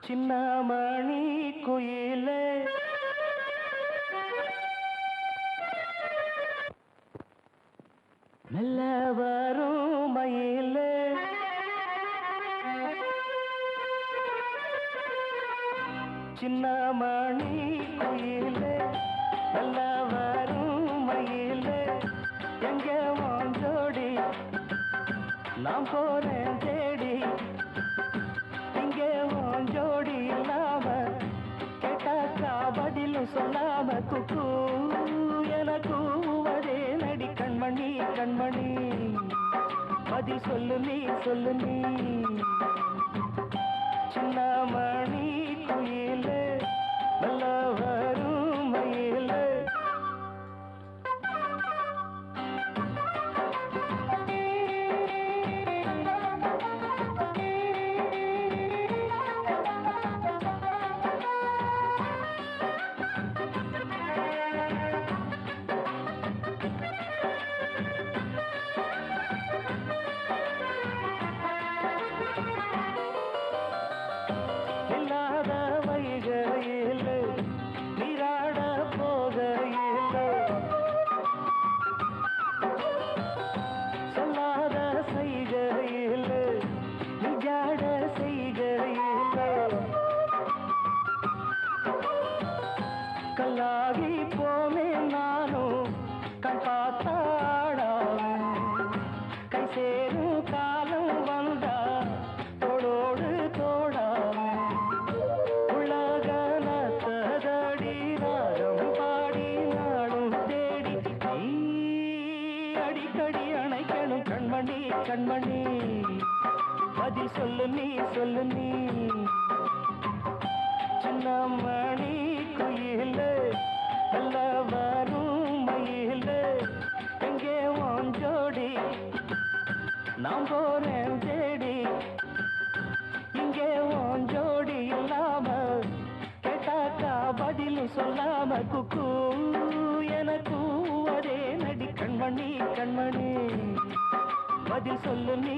சின்னமணி குயிலே மெல்ல வரும் மயிலே சின்னமணி குயிலே மெல்ல வரும் மயிலே எங்க வாஞ்சோடி நான் போறேன் தேடி இங்கே வாஞ்சோடி இல்லாம கேட்டாக்கா பதிலும் சொல்லாம குக்கு எனக்கு அதே நடி கண்மணி கண்மணி பதில் சொல்லு நீ சின்னமணி குயிலே நல்ல வரும் மயிலே கல்லாகி போமே நானும் கண் பார்த்தாடாவேன் கை சேரும் காலம் வந்தா தோளோடு தோடாவேன் உலகனத்ததடி நாடும் பாடி நாடும் தேடி நீ அடிக்கடி அணைக்கணும் கண்மணி கண்மணி பதில் சொல்லு நீ சின்னமணி குயிலே நல்ல வரும் மயிலே எங்கே வாஞ்சோடி நான் போறேன் தேடி இங்கே வாஞ்சோடி இல்லாம கேட்டாக்கா பதிலும் சொல்லாம குக்கு எனக்கு அதே நடி கண்மணி கண்மணி பதில் சொல்லு நீ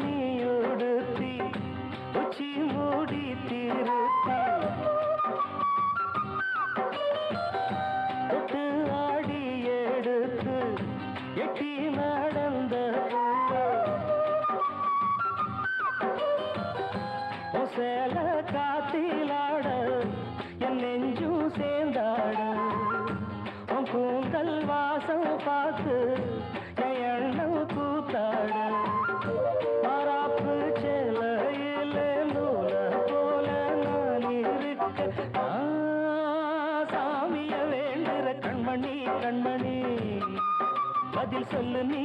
துணியுடுத்தி உச்சி மூடி திருத்தி தொட்டு ஆடி எடுத்து எட்டி நடந்த சேல காத்திலாட என் நெஞ்சும் சேர்ந்தாட உன் கூந்தல் வாசம் பார்த்து என் எண்ணம் கூத்தாட மராப்பு செலையிலே நூல போல நான் இருக்க சாமிய வேண்டுற கண்மணி கண்மணி பதில் சொல்லு நீ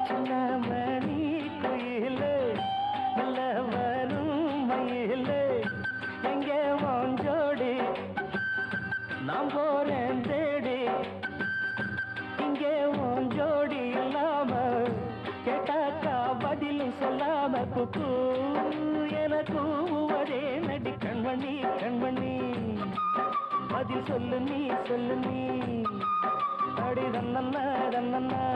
சின்னமணி குயிலே நல்ல வரும் மயிலே எங்கே வாஞ்சோடி நான் போறேன் தேடி இங்கே வாஞ்சோடி இல்லாம கேட்டாக்கா பதிலும் சொல்லாம குக்கு எனக்கு அதே நடி கண்மணி கண்மணி பதில் சொல்லு நீ அடி தன்னன்னா